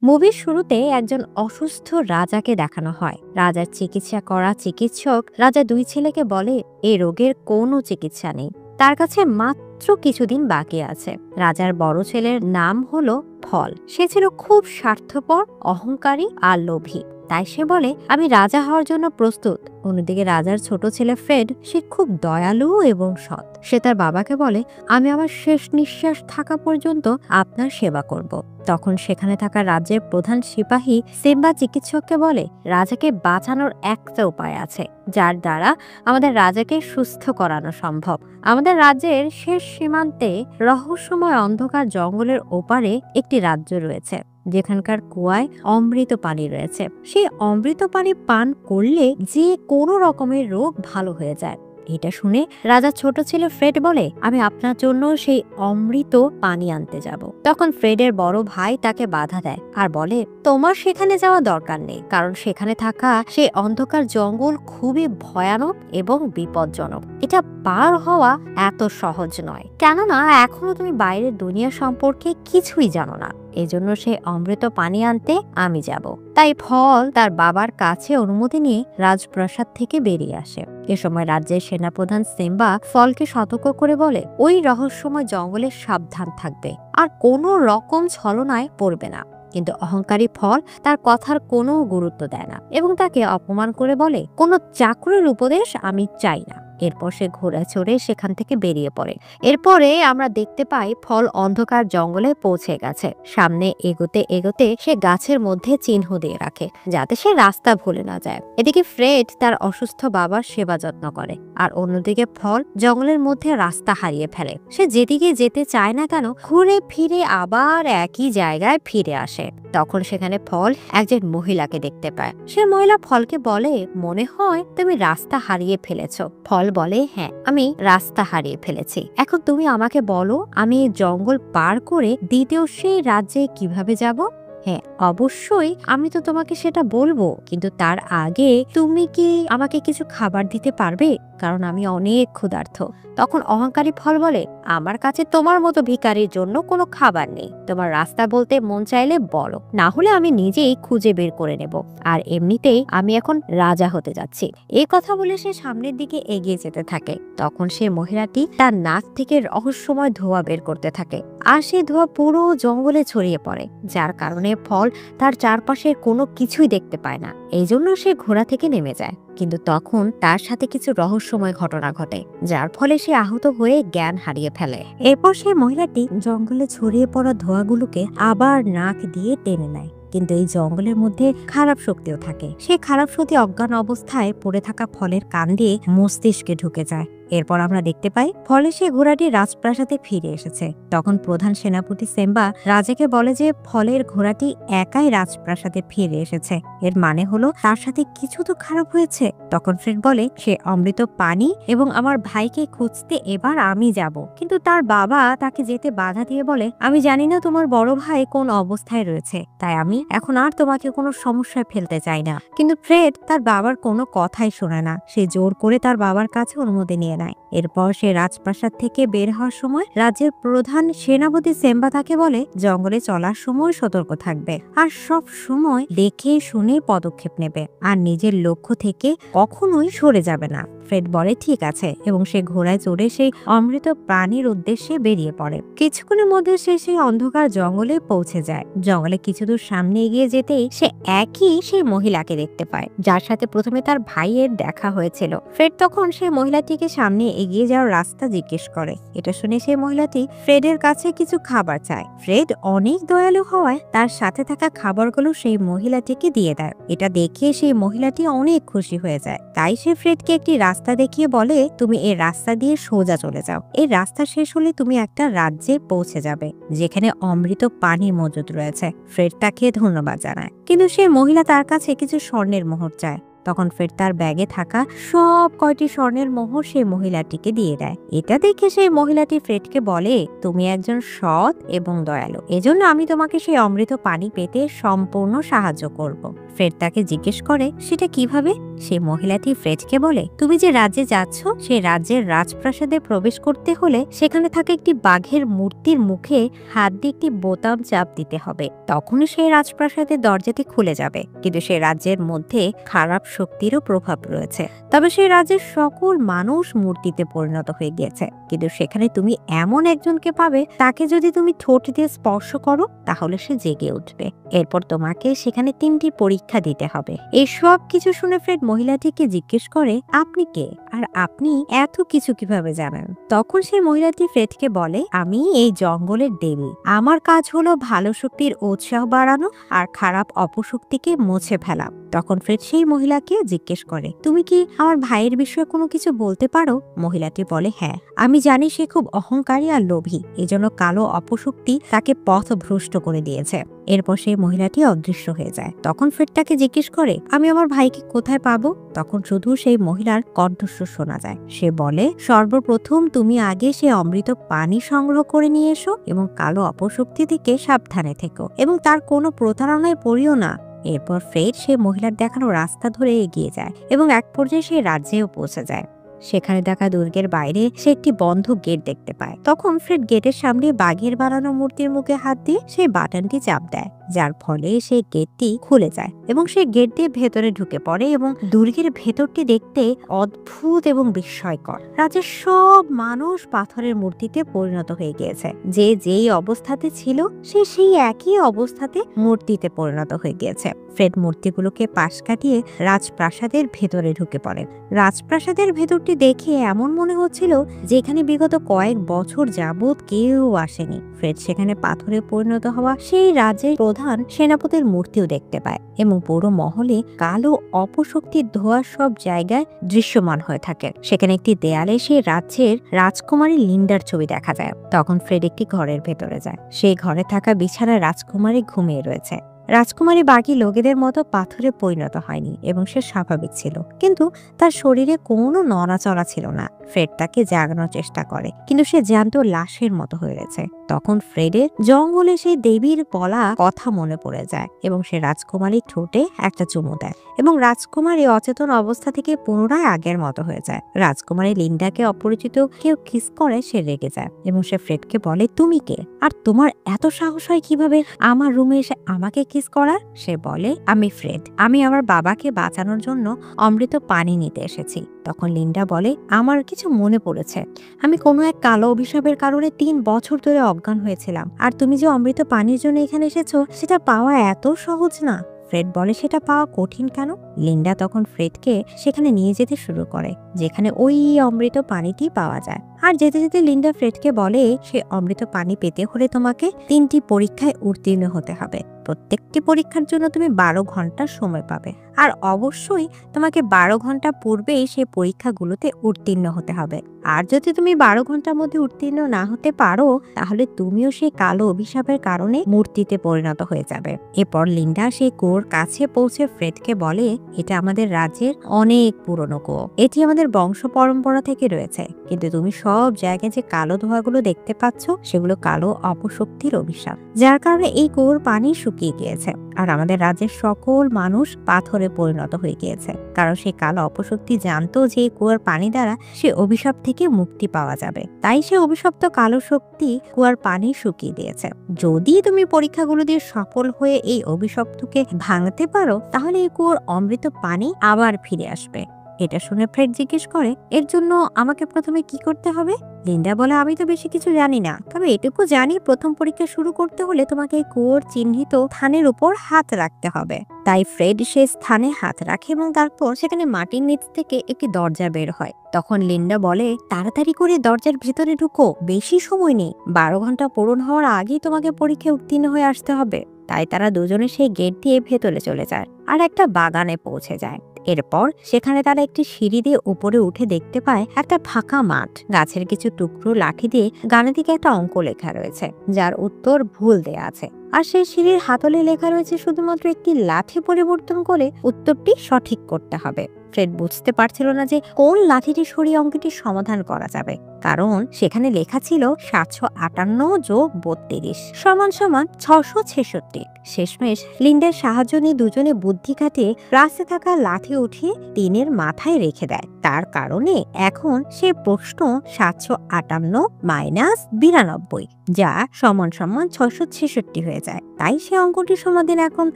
মুভির শুরুতে একজন অসুস্থ রাজাকে দেখানো হয়। রাজার চিকিৎসা করা চিকিৎসক রাজা দুই ছেলেকে বলে এই রোগের কোনো চিকিৎসা নেই, তার কাছে মাত্র কিছুদিন বাকি আছে। রাজার বড় ছেলের নাম হলো ফল। সে ছিল খুব স্বার্থপর, অহংকারী আর লোভী। তাই সে বলে আমি রাজা হওয়ার জন্য প্রস্তুত। অন্যদিকে রাজার ছোট ছেলে ফ্রেড, সে খুব দয়ালু এবং সৎ। সে তার বাবাকে বলে আমি আমার শেষ নিঃশ্বাস থাকা পর্যন্ত আপনার সেবা করব। তখন সেখানে থাকা রাজ্যের প্রধান সিপাহী সিম্বা চিকিৎসককে বলে রাজাকে বাঁচানোর একটা উপায় আছে, যার দ্বারা আমাদের রাজাকে সুস্থ করানো সম্ভব। আমাদের রাজ্যের শেষ সীমান্তে রহস্যময় অন্ধকার জঙ্গলের ওপারে একটি রাজ্য রয়েছে, যেখানকার কুয়ায় অমৃত পানি রয়েছে। সেই অমৃত পানি পান করলে যে কোনো রকমের রোগ ভালো হয়ে যায়। এটা শুনে রাজার ছোট ছেলে ফ্রেড বলে আমি আপনার জন্য সেই অমৃত পানি আনতে যাব। তখন ফ্রেডের বড় ভাই তাকে বাধা দেয় আর বলে তোমার সেখানে যাওয়া দরকার নেই, কারণ সেখানে থাকা সেই অন্ধকার জঙ্গল খুবই ভয়ানক এবং বিপজ্জনক। এটা পার হওয়া এত সহজ নয়, কেননা এখনো তুমি বাইরের দুনিয়া সম্পর্কে কিছুই জানো না। এজন্য সে অমৃত পানি আনতে আমি যাব। তাই ফল তার বাবার কাছে অনুমতি নিয়ে রাজপ্রাসাদ থেকে বেরিয়ে আসে। এ সময় রাজ্যের সেনাপ্রধান সিম্বা ফলকে সতর্ক করে বলে ওই রহস্যময় জঙ্গলে সাবধান থাকবে আর কোনো রকম ছলনায় পড়বে না। কিন্তু অহংকারী ফল তার কথার কোনো গুরুত্ব দেয় না এবং তাকে অপমান করে বলে কোনো চাকরের উপদেশ আমি চাই না। এরপর সে ঘোড়া চড়ে সেখান থেকে বেরিয়ে পড়ে। এরপরে আমরা দেখতে পাই ফল অন্ধকার জঙ্গলে পৌঁছে গেছে। সামনে এগোতে এগোতে সে গাছের মধ্যে চিহ্ন দিয়ে রাখে, যাতে সে রাস্তা ভুলে না যায়। এদিকে ফ্রেড তার অসুস্থ বাবার সেবা যত্ন করে, আর অন্যদিকে ফল জঙ্গলের মধ্যে রাস্তা হারিয়ে ফেলে। সে যেদিকে যেতে চায় না কেন ঘুরে ফিরে আবার একই জায়গায় ফিরে আসে। তখন সেখানে ফল একজন মহিলাকে দেখতে পায়। সে মহিলা ফলকে বলে মনে হয় তুমি রাস্তা হারিয়ে ফেলেছো। ফল বলে হ্যাঁ, আমি রাস্তা হারিয়ে ফেলেছি। এখন তুমি আমাকে বলো আমি জঙ্গল পার করে দ্বিতীয় সেই রাজ্যে কিভাবে যাব? হ্যাঁ, অবশ্যই আমি তো তোমাকে সেটা বলবো, কিন্তু তার আগে তুমি কি আমাকে কিছু খাবার দিতে পারবে? কারণ আমি অনেক ক্ষুধার্ত। তখন অহংকারী ফল বলে আমার কাছে তোমার মতো ভিখারির জন্য কোনো খাবার নেই। তোমার রাস্তা বলতে মন চাইলে বলো, না হলে আমি নিজেই খুঁজে বের করে নেব। আর এমনিতেই আমি এখন রাজা হতে যাচ্ছি। এই কথা বলে সে সামনের দিকে এগিয়ে যেতে থাকে। তখন সে মহিলাটি তার নাক থেকে রহস্যময় ধোঁয়া বের করতে থাকে, আর সেই ধোঁয়া পুরো জঙ্গলে ছড়িয়ে পড়ে, যার কারণে ফল তার চারপাশে কোনো কিছুই দেখতে পায় না। এই জন্য সে ঘোড়া থেকে নেমে যায়। কিন্তু তখন তার সাথে কিছু রহস্যময় ঘটনা ঘটে, যার ফলে সে আহত হয়ে জ্ঞান হারিয়ে ফেলে। এরপর সেই মহিলাটি জঙ্গলে ছড়িয়ে পড়া ধোঁয়াগুলোকে আবার নাক দিয়ে টেনে নেয়। কিন্তু এই জঙ্গলের মধ্যে খারাপ শক্তিও থাকে। সেই খারাপ শক্তি অজ্ঞান অবস্থায় পড়ে থাকা ফলের কান দিয়ে মস্তিষ্কে ঢুকে যায়। এরপর আমরা দেখতে পাই ফলে সে ঘোড়াটি রাজপ্রাসাদে ফিরে এসেছে। তখন প্রধান সেনাপতি সিম্বা রাজাকে বলে যে ফলের ঘোড়াটি একাই রাজপ্রাসাদে ফিরে এসেছে, এর মানে হলো তার সাথে কিছু তো খারাপ হয়েছে। তখন ফ্রেড বলে সে অমৃত পানি এবং আমার ভাইকে খুঁজতে এবার আমি যাব। কিন্তু তার বাবা তাকে যেতে বাধা দিয়ে বলে আমি জানি না তোমার বড় ভাই কোন অবস্থায় রয়েছে, তাই আমি এখন আর তোমাকে কোনো সমস্যায় ফেলতে চাই না। কিন্তু ফ্রেড তার বাবার কোনো কথাই শোনে না। সে জোর করে তার বাবার কাছে অনুমতি নিয়ে নেয়। এরপর সে রাজপ্রাসাদ থেকে বের হওয়ার সময় রাজ্যের প্রধান সেনাপতি সিম্বা তাকে বলে জঙ্গলে চলার সময় সতর্ক থাকবে আর সব সময় দেখে শুনে পদক্ষেপ নেবে আর নিজের লক্ষ্য থেকে কখনোই সরে যাবে না। ফ্রেড বলে ঠিক আছে এবং সে ঘোড়ায় চড়ে সেই অমৃত প্রাণীর উদ্দেশ্যে বেরিয়ে পড়ে। কিছুক্ষণের মধ্যে সে সেই অন্ধকার জঙ্গলে পৌঁছে যায়। জঙ্গলে কিছু দূর সামনে এগিয়ে যেতেই সে একই সেই মহিলাকে দেখতে পায়, যার সাথে প্রথমে তার ভাইয়ের দেখা হয়েছিল। ফ্রেড তখন সেই মহিলাটিকে সামনে এগিয়ে যাওয়ার রাস্তা জিজ্ঞেস করে। এটা শুনে সেই মহিলাটি ফ্রেডের কাছে কিছু খাবার চায়। ফ্রেড অনেক দয়ালু হওয়ায় তার সাথে থাকা খাবারগুলো সেই মহিলাটিকে দিয়ে দেয়। এটা দেখে সেই মহিলাটি অনেক খুশি হয়ে যায়। তাই সে ফ্রেডকে একটি রাস্তা দেখিয়ে বলে তুমি এই রাস্তা দিয়ে সোজা চলে যাও। এই রাস্তা শেষ হলে তুমি একটা রাজ্যে পৌঁছে যাবে যেখানে অমৃত পানি মজুদ রয়েছে। ফ্রেড তাকে ধন্যবাদ জানায়, কিন্তু সেই মহিলা তার কাছে কিছু স্বর্ণের মোহর চায়। তখন ফ্রেড তার ব্যাগে থাকা সব কয়টি স্বর্ণের মোহর সেই মহিলাটিকে দিয়ে দেয়। এটা দেখে সেই মহিলাটি ফ্রেডকে বলে তুমি একজন সৎ এবং দয়ালু, এজন্য আমি তোমাকে সেই অমৃত পানি পেতে সম্পূর্ণ সাহায্য করব। ফ্রেড তাকে জিজ্ঞেস করে সেটা কিভাবে। সেই মহিলাটি ফ্রেডকে বলে, তুমি যে রাজ্যে যাচ্ছ সেই রাজ্যের রাজপ্রাসাদে প্রবেশ করতে হলে সেখানে থাকা একটি বাঘের মূর্তির মুখে হাত দিয়ে একটি বোতাম চাপ দিতে হবে, তখনই সেই রাজপ্রাসাদের দরজাটি খুলে যাবে। কিন্তু সেই রাজ্যের মধ্যে খারাপ শক্তিরও প্রভাব রয়েছে, তবে সেই রাজ্যের সকল মানুষ মূর্তিতে পরিণত হয়ে গিয়েছে। কিন্তু সেখানে তুমি এমন একজনকে পাবে, তাকে যদি তুমি ঠোঁট দিয়ে স্পর্শ করো তাহলে সে জেগে উঠবে। এরপর তোমাকে সেখানে 3টি পরীক্ষা দিতে হবে। এই সব কিছু শুনে ফ্রেড মহিলাটিকে জিজ্ঞেস করে, আপনি কে আর আপনি এত কিছু কিভাবে জানেন? তখন সেই মহিলাটি ফ্রেডকে বলে, আমি এই জঙ্গলের দেবী, আমার কাজ হলো ভালো শক্তির উৎসাহ বাড়ানো আর খারাপ অপশক্তিকে মুছে ফেলা। তখন ফ্রেড সেই মহিলাকে জিজ্ঞেস করে, তুমি কি আমার ভাইয়ের বিষয়ে কোনো কিছু বলতে পারো? মহিলাটি বলে, হ্যাঁ, আমি জানি সে খুব অহংকারী আর লোভী, এজন্য কালো অপশক্তি তাকে পথ ভ্রষ্ট করে দিয়েছে। এরপর সেই মহিলাটি অদৃশ্য হয়ে যায়। তখন ফ্রেড তাকে জিজ্ঞেস করে, আমি আমার ভাইকে কোথায় পাবো? তখন শুধু সেই মহিলার কণ্ঠস্বর শোনা যায়। সে বলে, সর্বপ্রথম তুমি আগে সে অমৃত পানি সংগ্রহ করে নিয়ে এসো এবং কালো অপশক্তি থেকে সাবধানে থেকো এবং তার কোনো প্রতারণায় পড়িও না। এরপর ফ্রেড সে মহিলার দেখানো রাস্তা ধরে এগিয়ে যায় এবং এক পর্যায়ে সে রাজ্যেও পৌঁছে যায়। সেখানে দেখা দুর্গের বাইরে সে একটি বন্ধ গেট দেখতে পায়। তখন ফ্রেড গেটের সামনে বাঘের বানানো মূর্তির মুখে হাত দিয়ে সেই বাটনটি চাপ দেয়, যার ফলে সেই গেটটি খুলে যায় এবং সে গেট দিয়ে ভেতরে ঢুকে পড়ে এবং দুর্গের ভেতরটি দেখতে অদ্ভুত এবং বিস্ময়কর। রাজ্যের সব মানুষ পাথরের মূর্তিতে পরিণত হয়ে গিয়েছে। যে যেই অবস্থাতে ছিল সে সেই একই অবস্থাতে মূর্তিতে পরিণত হয়ে গিয়েছে। ফ্রেড মূর্তিগুলোকে পাশ কাটিয়ে রাজপ্রাসাদের ভেতরে ঢুকে পড়ে। রাজপ্রাসাদের ভেতরটি দেখে এমন মনে হচ্ছিল যে এখানে বিগত কয়েক বছর যাবৎ কেউ আসেনি। ফ্রেড সেখানে পাথরে পরিণত হওয়া সেই রাজ্যের প্রধান সেনাপতির মূর্তিও দেখতে পায় এবং পুরো মহলে কালো অপশক্তির ধোঁয়া সব জায়গায় দৃশ্যমান হয়ে থাকে। সেখানে একটি দেয়ালে সেই রাজ্যের রাজকুমারী লিন্ডার ছবি দেখা যায়। তখন ফ্রেড একটি ঘরের ভেতরে যায়। সেই ঘরে থাকা বিছানায় রাজকুমারী ঘুমিয়ে রয়েছে। রাজকুমারী বাকি লোকেদের মতো পাথরে পরিণত হয়নি এবং সে স্বাভাবিক ছিল, কিন্তু তার শরীরে কোনো নড়াচড়া ছিল না। ফ্রেড তাকে জাগানোর চেষ্টা করে, কিন্তু সে জ্যান্ত লাশের মতো হয়ে গেছে। তখন ফ্রেডের জঙ্গলে সেই দেবীর বলা কথা মনে পড়ে যায় এবং সে রাজকুমারীর ঠোঁটে একটা চুমু দেয় এবং রাজকুমারী অচেতন অবস্থা থেকে পুনরায় আগের মতো হয়ে যায়। রাজকুমারী লিন্ডাকে অপরিচিত কেউ কিস করে সে রেগে যায় এবং সে ফ্রেডকে বলে, তুমি কে আর তোমার এত সাহস হয় কিভাবে আমার রুমে এসে আমাকে কিস করার? সে বলে, আমি ফ্রেড, আমি আমার বাবাকে বাঁচানোর জন্য অমৃত পানি নিতে এসেছি। তখন লিন্ডা বলে, আমার কিছু মনে পড়েছে, আমি কোনো এক কালো অভিশাপের কারণে 3 বছর ধরে অজ্ঞান হয়েছিলাম, আর তুমি যে অমৃত পানির জন্য এখানে এসেছো সেটা পাওয়া এত সহজ না। ফ্রেড বলে, সেটা পাওয়া কঠিন কেন? লিন্ডা তখন ফ্রেডকে সেখানে নিয়ে যেতে শুরু করে যেখানে ওই অমৃত পানিটি পাওয়া যায়। আর যেতে যেতে লিন্ডা ফ্রেডকে বলে, সে অমৃত পানি পেতে হলে তোমাকে 3টি পরীক্ষায় উত্তীর্ণ হতে হবে। প্রত্যেকটি পরীক্ষার জন্য তুমি 12 ঘন্টা সময় পাবে, আর অবশ্যই তোমাকে 12 ঘন্টা পূর্বেই সেই পরীক্ষাগুলোতে উত্তীর্ণ হতে হবে। আর যদি তুমি 12 ঘন্টার মধ্যে উত্তীর্ণ না হতে পারো তাহলে তুমিও সেই কালো অভিশাপের কারণে মূর্তিতে পরিণত হয়ে যাবে। এরপর লিন্ডা সেই কুয়োর কাছে পৌঁছে ফ্রেডকে বলে, এটা আমাদের রাজ্যের অনেক পুরনো কুয়ো, এটি আমাদের বংশ পরম্পরা থেকে রয়েছে, কিন্তু তুমি সব জায়গায় যে কালো ধোঁয়াগুলো দেখতে পাচ্ছ সেগুলো কালো অপশক্তির অভিশাপ, যার কারণে এই কুয়োর পানি শুকিয়ে গিয়েছে আর আমাদের রাজ্যের সকল মানুষ পাথরে পরিণত হয়ে গিয়েছে, কারণ সেই কালো অপশক্তি জানতো যে এই কুয়ার পানি দ্বারা সে অভিশাপ থেকে মুক্তি পাওয়া যাবে, তাই সে অভিশপ্ত কালো শক্তি কুয়ার পানি শুকিয়ে দিয়েছে। যদি তুমি পরীক্ষাগুলো দিয়ে সফল হয়ে এই অভিশপ্তকে ভাঙতে পারো তাহলে এই কুয়োর অমৃত পানি আবার ফিরে আসবে। এটা শুনে ফ্রেড জিজ্ঞেস করে, এর জন্য আমাকে প্রথমে কি করতে হবে? লিন্ডা বলে, আমি তো বেশি কিছু জানি না, তবে এটুকু জানি প্রথম পরীক্ষা শুরু করতে হলে তোমাকে এই কুয়োর চিহ্নিত স্থানের উপর হাত রাখতে হবে। তাই ফ্রেড সে স্থানে হাত রাখে এবং তারপর সেখানে মাটির নিচ থেকে একটি দরজা বের হয়। তখন লিন্ডা বলে, তাড়াতাড়ি করে দরজার ভেতরে ঢুকো, বেশি সময় নেই, 12 ঘন্টা পূরণ হওয়ার আগেই তোমাকে পরীক্ষায় উত্তীর্ণ হয়ে আসতে হবে। তাই তারা দুজনে সেই গেট দিয়ে ভেতরে চলে যায় আর একটা বাগানে পৌঁছে যায়। এরপর সেখানে তারা একটি সিঁড়ি দিয়ে উপরে উঠে দেখতে পায় একটা ফাঁকা মাঠ, গাছের কিছু টুকরো লাঠি দিয়ে গানের দিকে একটা অঙ্ক লেখা রয়েছে যার উত্তর ভুল দেয়া আছে, আর সেই সিঁড়ির হাতলে লেখা রয়েছে শুধুমাত্র একটি লাঠি পরিবর্তন করে উত্তরটি সঠিক করতে হবে। ফ্রেড বুঝতে পারছিল না যে কোন লাঠিটি সরিয়ে অঙ্কটির সমাধান করা যাবে, কারণ সেখানে লেখা ছিল 758 যোগ 32 সমান সমান 666। শেষমেশ লিন্ডার সাহায্য নিয়ে দুজনে বুদ্ধি খাটিয়ে রাস্তায় থাকা লাঠি উঠিয়ে টিনের মাথায় রেখে দেয়। তার কারণে এখন সে প্রশ্ন 758 মাইনাস 92 যা সমান সমান 666 হয়ে যায়। তাই সে অঙ্কটির সমাধান এখন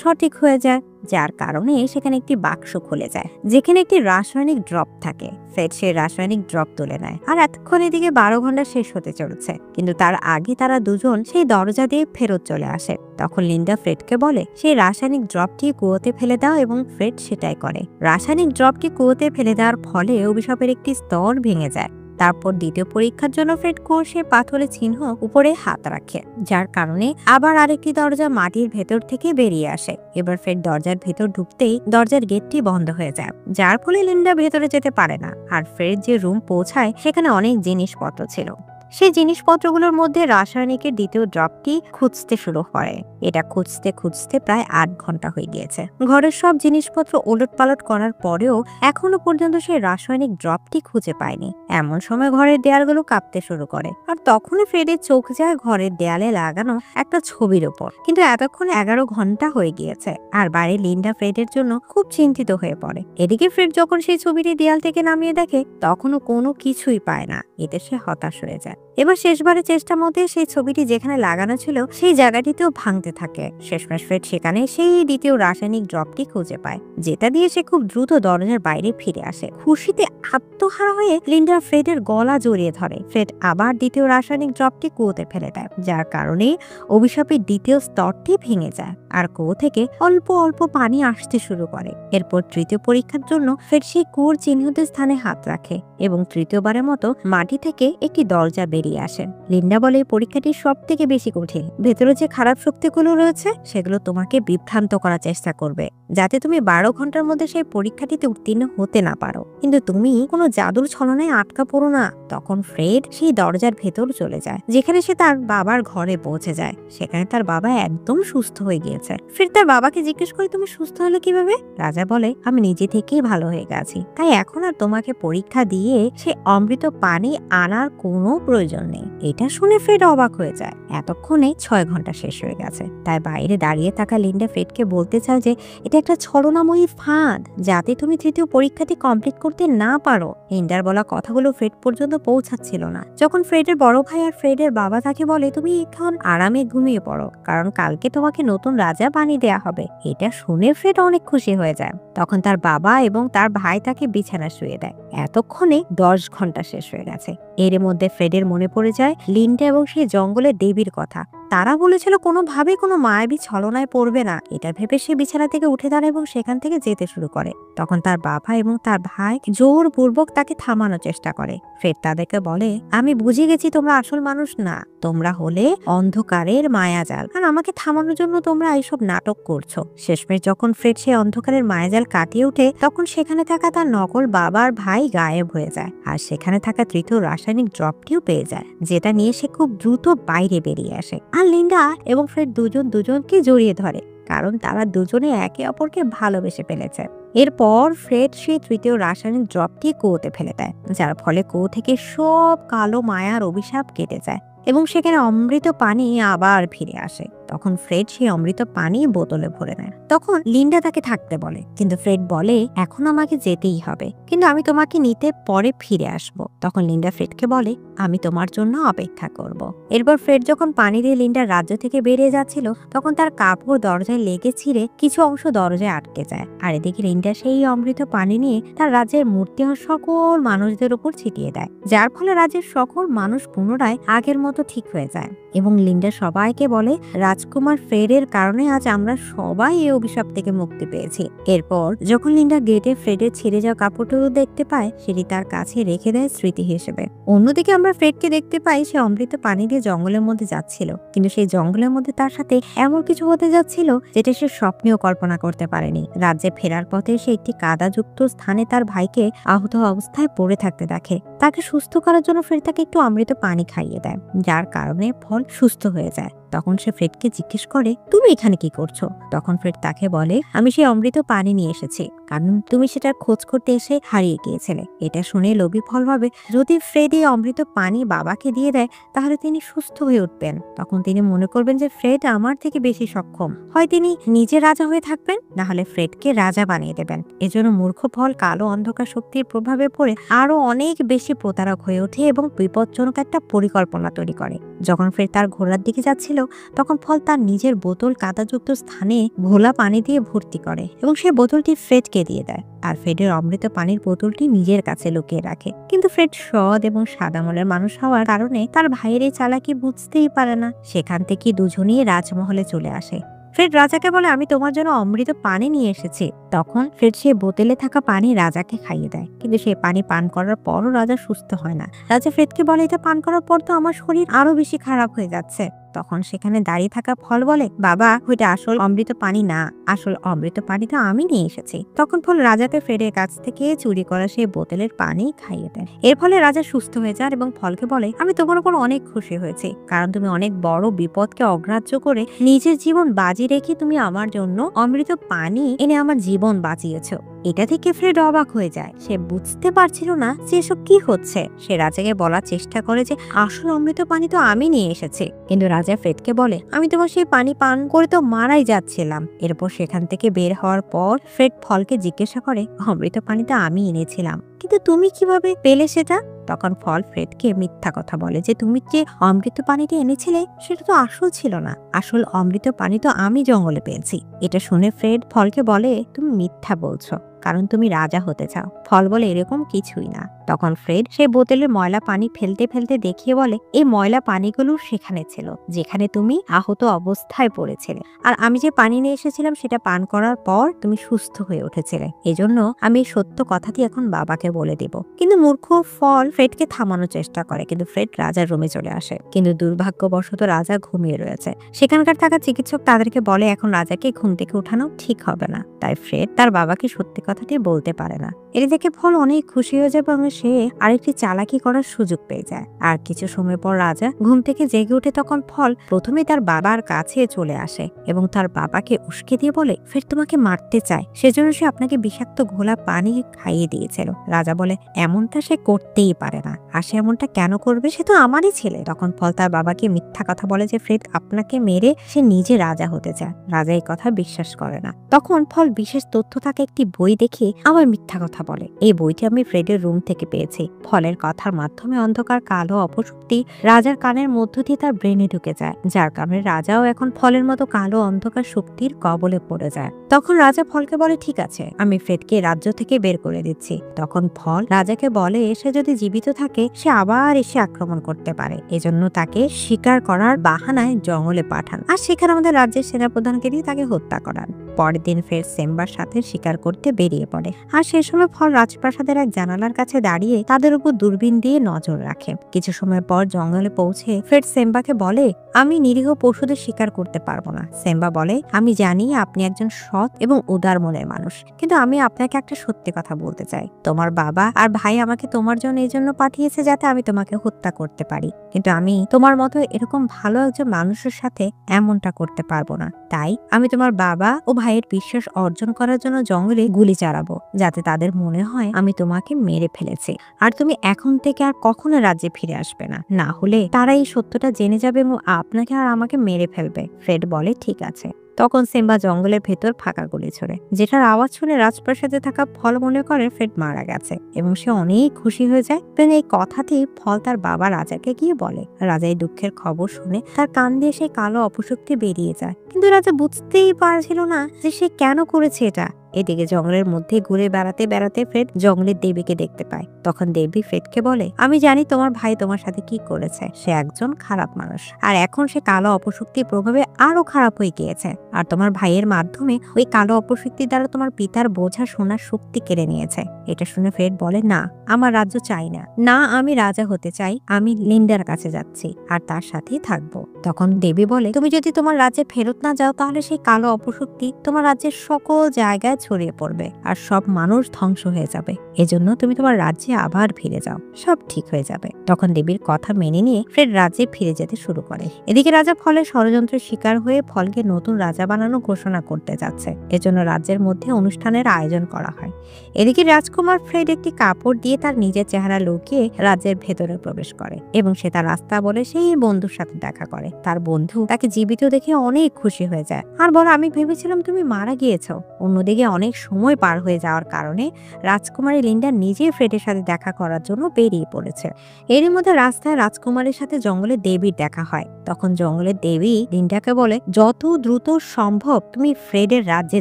সঠিক হয়ে যায়, যার কারণে সেখানে একটি বাক্স খুলে যায় যেখানে একটি রাসায়নিক ড্রপ থাকে। ফ্রেড সেই রাসায়নিক ড্রপ তুলে নেয়, আর এতক্ষণ এদিকে 12 ঘন্টা শেষ হতে চলেছে, কিন্তু তার আগে তারা দুজন সেই দরজা দিয়ে ফেরত চলে আসে। তখন লিন্ডা ফ্রেডকে বলে সেই রাসায়নিক ড্রপটি কুয়োতে ফেলে দাও, এবং ফ্রেড সেটাই করে। রাসায়নিক ড্রপটি কুয়োতে ফেলে দেওয়ার ফলে অভিশাপের একটি স্তর ভেঙে যায়। তারপর দ্বিতীয় পরীক্ষার জন্য ফ্রেড কোষে পাথরের চিহ্ন উপরে হাত রাখে, যার কারণে আবার আরেকটি দরজা মাটির ভেতর থেকে বেরিয়ে আসে। এবার ফ্রেড দরজার ভেতর ঢুকতেই দরজার গেটটি বন্ধ হয়ে যায়, যার ফলে লিন্ডা ভেতরে যেতে পারে না। আর ফ্রেড যে রুম পৌঁছায় সেখানে অনেক জিনিসপত্র ছিল। সেই জিনিসপত্রগুলোর মধ্যে রাসায়নিকের দ্বিতীয় ড্রপটি খুঁজতে শুরু করে। এটা খুঁজতে খুঁজতে প্রায় 8 ঘন্টা হয়ে গিয়েছে। ঘরের সব জিনিসপত্র ওলটপালট করার পরেও এখনো পর্যন্ত সেই রাসায়নিক ড্রপটি খুঁজে পায়নি। এমন সময় ঘরের দেয়ালগুলো কাঁপতে শুরু করে, আর তখনই ফ্রেডের চোখ যায় ঘরের দেয়ালে লাগানো একটা ছবির উপর। কিন্তু এতক্ষণে 11 ঘন্টা হয়ে গিয়েছে, আর বাইরে লিন্ডা ফ্রেডের জন্য খুব চিন্তিত হয়ে পড়ে। এদিকে ফ্রেড যখন সেই ছবিটি দেয়াল থেকে নামিয়ে দেখে তখনও কোনো কিছুই পায় না। এতে সে হতাশ হয়ে যায়। এবার শেষবারের চেষ্টা মতে সেই ছবিটি যেখানে লাগানো ছিল সেই জায়গাটিতেও ভাঙতে থাকে। শেষমেশ ফ্রেড সেখানে সেই দ্বিতীয় রাসায়নিক ড্রপটি খুঁজে পায়, যেটা দিয়ে সে খুব দ্রুত দরজার বাইরে ফিরে আসে। খুশিতে আত্মহারা হয়ে লিন্ডা ফ্রেডের গলা জড়িয়ে ধরে। ফ্রেড আবার দ্বিতীয় রাসায়নিক ড্রপটি কুয়োতে ফেলে দেয়, যার কারণে অভিশাপের দ্বিতীয় স্তরটি ভেঙে যায়, আর কুয়ো থেকে অল্প অল্প পানি আসতে শুরু করে। এরপর তৃতীয় পরীক্ষার জন্য ফ্রেড সেই কুয়োর চিহ্নিত স্থানে হাত রাখে, এবং তৃতীয়বারের মতো মাটি থেকে একটি দরজা বেরিয়ে আসে। লিন্ডা বলে পরীক্ষাটি সব থেকে বেশি কঠিন। ভেতরে যে খারাপ শক্তিগুলো রয়েছে সেগুলো তোমাকে বিভ্রান্ত করার চেষ্টা করবে, যাতে তুমি 12 ঘন্টার মধ্যে সেই পরীক্ষাটিতে উত্তীর্ণ হতে না পারো। কিন্তু তুমি কোনো জাদুর ছলনায় আটকা পড়ো না। তখন ফ্রেড সেই দরজার ভেতর চলে যায়, যেখানে সে তার বাবার ঘরে পৌঁছে যায়। সেখানে তার বাবা একদম সুস্থ হয়ে গিয়েছে। ফ্রেড তার বাবাকে জিজ্ঞেস করে, তুমি সুস্থ হলে কিভাবে? রাজা বলে, আমি নিজে থেকেই ভালো হয়ে গেছি, তাই এখন আর তোমাকে পরীক্ষা দিয়ে সে অমৃত পানি আনার কোনো প্রয়োজন নেই। এটা শুনে ফ্রেড অবাক হয়ে যায়। এতক্ষণে 6 ঘন্টা শেষ হয়ে গেছে। তাই বাইরে দাঁড়িয়ে থাকা লিন্ডা ফ্রেডকে বলতে চায় যে এটা একটা ছলনাময়ী ফাঁদ, যাতে তুমি তৃতীয় পরীক্ষাটি কমপ্লিট করতে না পারো। লিন্ডার বলা কথাগুলো ফ্রেড পর্যন্ত পৌঁছাচ্ছিল না, যখন ফ্রেডের বড় ভাই আর ফ্রেডের বাবা তাকে বলে, তুমি এখন আরামে ঘুমিয়ে পড়ো, কারণ কালকে তোমাকে নতুন রাজা বানিয়ে দেয়া হবে। এটা শুনে ফ্রেড অনেক খুশি হয়ে যায়। তখন তার বাবা এবং তার ভাই তাকে বিছানা শুয়ে দেয়। এতক্ষণে 10 ঘন্টা শেষ হয়ে গেছে। এর মধ্যে ফ্রেডের মনে পড়ে যায় লিন্ডা এবং সেই জঙ্গলের দেবীর কথা। তারা বলেছিল কোনোভাবেই কোনো মায়াবী ছলনায় পড়বে না। এটা ভেবে সে বিছানা থেকে উঠে দাঁড়ায় এবং সেখান থেকে যেতে শুরু করে। তখন তার বাবা এবং তার ভাই জোরপূর্বক তাকে থামানোর চেষ্টা করে। ফ্রেড তাদেরকে বলে, আমি বুঝে গেছি তোমরা আসল মানুষ না, তোমরা হলে অন্ধকারের মায়াজাল, আর আমাকে থামানোর জন্য তোমরা এইসব নাটক করছো। শেষমেশ যখন ফ্রেড সেই অন্ধকারের মায়াজাল কাটিয়ে ওঠে, তখন সেখানে থাকা তার নকল বাবার ভাই গায়েব হয়ে যায়, আর সেখানে থাকা তৃতীয় রাসায়নিক ড্রপটিও পেয়ে যায়, যেটা নিয়ে সে খুব দ্রুত বাইরে বেরিয়ে আসে। আর লিন্ডা এবং ফ্রেড দুজনকে জড়িয়ে ধরে, কারণ তারা দুজনে একে অপরকে ভালোবেসে ফেলেছে। এরপর ফ্রেড সেই তৃতীয় রাসায়নিক ড্রপটি কুয়োতে ফেলে দেয়, যার ফলে কুয়ো থেকে সব কালো মায়ার অভিশাপ কেটে যায় এবং সেখানে অমৃত পানি আবার ফিরে আসে। তখন ফ্রেড সেই অমৃত পানি বোতলে ভরে নেয়। তখন লিন্ডা তাকে থাকতে বলে, কিন্তু ফ্রেড বলে, এখন আমাকে যেতেই হবে, কিন্তু আমি তোমাকে নিতে পরে ফিরে আসব। তখন লিন্ডা ফ্রেডকে বলে, আমি তোমার জন্য অপেক্ষা করব। এরপর ফ্রেড যখন পানি দিয়ে লিন্ডার রাজ্য থেকে বেরিয়ে যাচ্ছিল, তখন তার কাপড় দরজায় লেগে ছিঁড়ে কিছু অংশ দরজায় আটকে যায়। আর এদিকে লিন্ডা সেই অমৃত পানি নিয়ে তার রাজ্যের মূর্তিহীন সকল মানুষদের উপর ছিটিয়ে দেয়, যার ফলে রাজ্যের সকল মানুষ পুনরায় আগের মতো ঠিক হয়ে যায়। এবং লিন্ডা সবাইকে বলে, রাজকুমার ফ্রেডের কারণে আজ আমরা সবাই এই অভিশাপ থেকে মুক্তি পেয়েছি। এরপর যখন লিন্ডা গেটে ফ্রেডের ছিঁড়ে যাওয়া কাপড়টুকু দেখতে পায়, সেটি তার কাছে রেখে দেয় স্মৃতি হিসেবে। অন্যদিকে আমরা ফ্রেডকে দেখতে পাই সে অমৃত পানি দিয়ে জঙ্গলের মধ্যে যাচ্ছিল, কিন্তু সেই জঙ্গলের মধ্যে তার সাথে এমন কিছু হতে যাচ্ছিল যেটা সে স্বপ্নেও কল্পনা করতে পারেনি। রাজ্যে ফেরার পথে সে একটি কাদাযুক্ত স্থানে তার ভাইকে আহত অবস্থায় পড়ে থাকতে দেখে। তাকে সুস্থ করার জন্য ফ্রেড তাকে একটু অমৃত পানি খাইয়ে দেয়, যার কারণে ফল সুস্থ হয়ে যায়। তখন সে ফ্রেডকে জিজ্ঞেস করে, তুমি এখানে কি করছো? তখন ফ্রেড তাকে বলে, আমি সেই অমৃত পানি নিয়ে এসেছি, কারণ তুমি সেটার খোঁজ করতে এসে হারিয়ে গিয়েছিলে। এটা শুনে লোভী ফল ভাবে যদি ফ্রেড এই অমৃত পানি বাবাকে দিয়ে দেয় তাহলে তিনি সুস্থ হয়ে উঠবেন। তখন তিনি মনে করবেন যে ফ্রেড আমার থেকে বেশি সক্ষম, হয় তিনি নিজে রাজা হয়ে থাকবেন, না হলে ফ্রেডকে রাজা বানিয়ে দেবেন। এজন্য মূর্খ ফল কালো অন্ধকার শক্তির প্রভাবে পড়ে আরো অনেক বেশি প্রতারক হয়ে ওঠে এবং বিপজ্জনক একটা পরিকল্পনা তৈরি করে। যখন ফ্রেড তার ঘোড়ার দিকে যাচ্ছিল তখন ফল তার নিজের বোতল কাদাযুক্ত স্থানে ঘোলা পানি দিয়ে ভর্তি করে এবং সেই বোতলটি ফ্রেডকে দিয়ে দেয়। আর ফ্রেডের অমৃত পানির বোতলটি নিজের কাছে লুকিয়ে রাখে। কিন্তু ফ্রেড সৎ এবং সাদা মনের মানুষ হওয়ার কারণে তার ভাইয়ের এই চালাকি বুঝতেই পারে না। সেখান থেকে দুজনেই রাজমহলে চলে আসে। ফ্রেড রাজাকে বলে, আমি তোমার জন্য অমৃত পানি নিয়ে এসেছি। তখন ফ্রেড সেই বোতলে থাকা পানি রাজাকে খাইয়ে দেয়, কিন্তু সেই পানি পান করার পরও রাজা সুস্থ হয় না। রাজা ফ্রেডকে বলে, এটা পান করার পর তো আমার শরীর আরো বেশি খারাপ হয়ে যাচ্ছে। তখন সেখানে দাঁড়িয়ে থাকা ফল বলে, বাবা ওইটা আসল অমৃত পানি না, আসল অমৃত পানি তো আমি নিয়ে এসেছি। তখন ফল রাজাকে ফ্রেডের কাছ থেকে চুরি করা সেই বোতলের পানি খাইয়ে দেয়। এর ফলে রাজা সুস্থ হয়ে যান এবং ফলকে বলে, আমি তোমার উপর অনেক খুশি হয়েছি, কারণ তুমি অনেক বড় বিপদকে অগ্রাহ্য করে নিজের জীবন বাজি রেখে তুমি আমার জন্য অমৃত পানি এনে আমার জীবন বাঁচিয়েছ। এটা থেকে ফ্রেড অবাক হয়ে যায়। সে বুঝতে পারছিল না যে এসব কি হচ্ছে। সে রাজাকে বলার চেষ্টা করে যে আসল অমৃত পানি তো আমি নিয়ে এসেছি, কিন্তু রাজা ফ্রেডকে বলে, আমি তোমার সেই পানি পান করে তো মারাই যাচ্ছিলাম। এরপর সেখান থেকে বের হওয়ার পর ফ্রেড ফলকে জিজ্ঞাসা করে, অমৃত পানিটা আমি এনেছিলাম, কিন্তু তুমি কিভাবে পেলে সেটা? তখন ফল ফ্রেডকে মিথ্যা কথা বলে যে তুমি যে অমৃত পানিটি এনেছিলে সেটা তো আসল ছিল না, আসল অমৃত পানি তো আমি জঙ্গলে পেয়েছি। এটা শুনে ফ্রেড ফলকে বলে, তুমি মিথ্যা বলছো, কারণ তুমি রাজা হতে চাও। ফল বলে, এরকম কিছুই না। তখন ফ্রেড সেই বোতলের ময়লা পানি ফেলতে ফেলতে দেখিয়ে বলে, এই ময়লা পানিগুলো সেখানে ছিল যেখানে তুমি আহত অবস্থায় পড়েছিলে, আর আমি যে পানি নিয়ে এসেছিলাম সেটা পান করার পর তুমি সুস্থ হয়ে উঠেছিলে। এজন্য আমি এই সত্য কথাটি এখন বাবাকে বলে দেব। কিন্তু মূর্খ ফল ফ্রেডকে থামানোর চেষ্টা করে, কিন্তু ফ্রেড রাজার রুমে চলে আসে। কিন্তু দুর্ভাগ্যবশত রাজা ঘুমিয়ে রয়েছে। সেখানকার থাকা চিকিৎসক তাদেরকে বলে, এখন রাজাকে ঘুম থেকে উঠানো ঠিক হবে না। তাই ফ্রেড তার বাবাকে সত্যি কথাটি বলতে পারে না। এটা দেখে ফল অনেক খুশি হয়ে যায় এবং সে আরেকটি চালাকি করার সুযোগ পেয়ে যায়। আর কিছু সময় পর রাজা ঘুম থেকে জেগে উঠে। তখন ফল প্রথমে তার বাবার কাছে চলে আসে এবং তার বাবাকে উস্কে দিয়ে বলে, ফের তোমাকে মারতে চায়, সেজন্য সে আপনাকে বিষাক্ত ঘোলা পানি খাইয়ে দিয়েছিল। রাজা বলে, এমনটা সে করতেই পারে না, আর সে এমনটা কেন করবে, সে তো আমারই ছেলে। তখন ফল তার বাবাকে মিথ্যা কথা বলে যে ফ্রেড আপনাকে মেরে সে নিজে রাজা হতে চায়। রাজা এই কথা বিশ্বাস করে না। তখন ফল বিশেষ তথ্য থাকে একটি বই দেখে আবার মিথ্যা কথা বলে। এই বইটি আমি ফ্রেডের রুম থেকে পেয়েছি। ফলের কথার মাধ্যমে অন্ধকার কালো অপশক্তি রাজার কানের মধ্য দিয়ে তার ব্রেনে ঢুকে যায়, যার কারণে রাজাও এখন ফলের মতো কালো অন্ধকার শক্তির কবলে পড়ে যায়। তখন রাজা ফলকে বলে, ঠিক আছে, আমি ফ্রেডকে রাজ্য থেকে বের করে দিচ্ছি। তখন ফল রাজাকে বলে, সে যদি জীবিত থাকে সে আবার এসে আক্রমণ করতে পারে, এজন্য তাকে শিকার করার বাহানায় জঙ্গলে পাঠান, আর সেখানে আমাদের রাজ্যের সেনাপ্রধানকে দিয়ে তাকে হত্যা করান। পরের দিন ফের সেম্বার সাথে শিকার করতে বেরিয়ে পড়ে। আর সে সময় ফল রাজপ্রাসাদের এক জানালার কাছে দাঁড়িয়ে তাদের উপর দূরবীন দিয়ে নজর রাখে। কিছু সময় পর জঙ্গলে পৌঁছে ফের সেম্বাকে বলে, আমি নিরীহ পশুদের শিকার করতে পারবো না। সেম্বা বলে, আমি জানি আপনি একজন সৎ এবং উদার মনের মানুষ, কিন্তু আমি আপনাকে একটা সত্যি কথা বলতে চাই। তোমার বাবা আর ভাই আমাকে তোমার জন্য এই জন্য পাঠিয়েছে যাতে আমি তোমাকে হত্যা করতে পারি, কিন্তু আমি তোমার মতো এরকম ভালো একজন মানুষের সাথে এমনটা করতে পারবো না। তাই আমি তোমার বাবা ও ভাইয়ের বিশ্বাস অর্জন করার জন্য জঙ্গলে গুলি চালাবো, যাতে তাদের মনে হয় আমি তোমাকে মেরে ফেলেছি, আর তুমি এখন থেকে আর কখনো রাজ্যে ফিরে আসবে না, না হলে তারা এই সত্যটা জেনে যাবে এবং আপনাকে আর আমাকে মেরে ফেলবে। ফ্রেড বলে, ঠিক আছে। তখন সিম্বা জঙ্গলের ভেতর ফাঁকা গুলি ছোড়ে, যেটার আওয়াজ শুনে রাজপ্রাসাদে থাকা ফল মনে করে ফ্রেড মারা গেছে এবং সে অনেক খুশি হয়ে যায়। এবং এই কথাতেই ফল তার বাবা রাজাকে গিয়ে বলে। রাজা এই দুঃখের খবর শুনে তার কান দিয়ে সেই কালো অপশক্তি বেরিয়ে যায়, কিন্তু রাজা বুঝতেই পারছিল না যে সে কেন করেছে এটা। এদিকে জঙ্গলের মধ্যে ঘুরে বেড়াতে বেড়াতে ফ্রেড জঙ্গলের দেবীকে দেখতে পায়। তখন দেবী ফ্রেডকে বলে, আমি জানি তোমার ভাই তোমার সাথে কি করেছে, সে একজন খারাপ মানুষ, আর এখন সে কালো অপশক্তির প্রভাবে আরো খারাপ হয়ে গিয়েছে, আর তোমার ভাইয়ের মাধ্যমে ওই কালো অপশক্তির দ্বারা তোমার পিতার বোঝা সোনার শক্তি কেড়ে নিয়েছে। এটা শুনে ফ্রেড বলে, না, আমার রাজ্য চাই না, না আমি রাজা হতে চাই, আমি লিন্ডার কাছে যাচ্ছি আর তার সাথেই থাকবো। তখন দেবী বলে, তুমি যদি তোমার রাজ্যে ফেরত না যাও তাহলে সেই কালো অপশক্তি তোমার রাজ্যের সকল জায়গায় ছড়িয়ে পড়বে আর সব মানুষ ধ্বংস হয়ে যাবে। এজন্য তুমি তোমার রাজ্যে আবার ফিরে যাও, সব ঠিক হয়ে যাবে। তখন দেবীর কথা মেনে নিয়ে ফ্রেড রাজ্যে ফিরে যেতে শুরু করে। এদিকে রাজা ফলের ষড়যন্ত্রের শিকার হয়ে ফলকে নতুন রাজা বানানো ঘোষণা করতে যাচ্ছে। এজন্য রাজ্যের মধ্যে অনুষ্ঠানের আয়োজন করা হয়। এদিকে রাজকুমার ফ্রেড একটি কাপড় দিয়ে তার নিজের চেহারা লুকিয়ে রাজ্যের ভেতরে প্রবেশ করে এবং সে তার রাস্তা বলে সেই বন্ধুর সাথে দেখা করে। তার বন্ধু তাকে জীবিত দেখে অনেক খুশি হয়ে যায় আর বলে, আমি ভেবেছিলাম তুমি মারা গিয়েছো। অন্যদিকে অনেক সময় পার হয়ে যাওয়ার কারণে রাজকুমারী লিন্ডা নিজে ফ্রেডের সাথে দেখা করার জন্য বেরিয়ে পড়েছে। এরই মধ্যে রাস্তায় রাজকুমারীর সাথে জঙ্গলে দেবীর দেখা হয়। তখন জঙ্গলের দেবী লিন্ডাকে বলে, যত দ্রুত সম্ভব তুমি ফ্রেডের রাজ্যে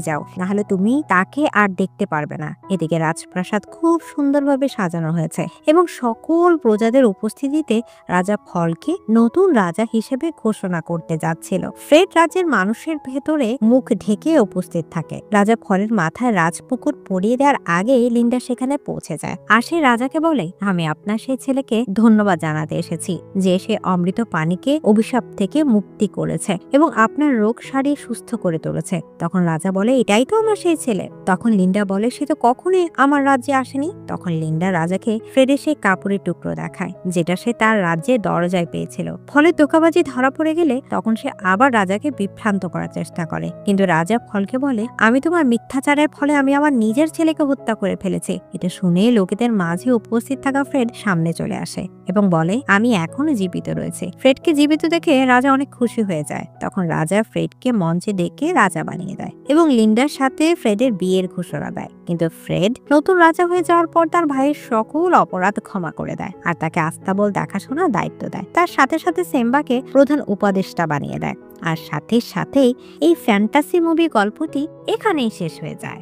যাও, নাহলে তুমি তাকে আর দেখতে পারবে না। এদিকে রাজপ্রাসাদ খুব সুন্দরভাবে সাজানো হয়েছে এবং সকল প্রজাদের উপস্থিতিতে রাজা ফলকে নতুন রাজা হিসেবে ঘোষণা করতে যাচ্ছিল। ফ্রেড রাজ্যের মানুষের ভেতরে মুখ ঢেকে উপস্থিত থাকে। রাজা ফলের মাথায় রাজপুকুর পরিয়ে দেওয়ার আগে লিন্ডা সেখানে পৌঁছে যায় আর সে রাজাকে বলে, আমি আপনার সেই ছেলেকে ধন্যবাদ জানাতে এসেছি যে সে অমৃত পানিকে অভিশাপ থেকে মুক্তি করেছে এবং আপনার রোগ সারিয়ে সুস্থ করে তুলেছে। তখন রাজা বলে, এটাই তো আমার সেই ছেলে। তখন লিন্ডা বলে, সে তো কখনোই আমার রাজ্যে আসেনি। তখন লিন্ডা রাজাকে ফ্রেডের সেই কাপড়ের টুকরো দেখায় যেটা সে তার রাজ্যের দরজায় পেয়েছিল। ফলে ধোঁকাবাজি ধরা পড়ে গেলে তখন সে আবার রাজাকে বিভ্রান্ত করার চেষ্টা করে, কিন্তু রাজা ফলকে বলে, আমি তোমার মিথ্যাচারের ফলে আমি আমার নিজের ছেলেকে হত্যা করে ফেলেছি। এটা শুনে লোকেদের মাঝে উপস্থিত থাকা ফ্রেড সামনে চলে আসে এবং বলে, আমি এখনো জীবিত রয়েছে। ফ্রেডকে জীবিত দেখে রাজা অনেক খুশি হয়ে যায়। তখন রাজা ফ্রেডকে মঞ্চে ডেকে রাজা বানিয়ে দেয় এবং লিন্ডার সাথে ফ্রেডের বিয়ের ঘোষণা দেয়। কিন্তু ফ্রেড নতুন রাজা হয়ে যাওয়ার পর তার ভাইয়ের সকল অপরাধ ক্ষমা করে দেয় আর তাকে আস্তাবল দেখাশোনার দায়িত্ব দেয়। তার সাথে সাথে সিম্বাকে প্রধান উপদেষ্টা বানিয়ে দেয়। আর সাথে সাথেই এই ফ্যান্টাসি মুভি গল্পটি এখানেই শেষ হয়ে যায়।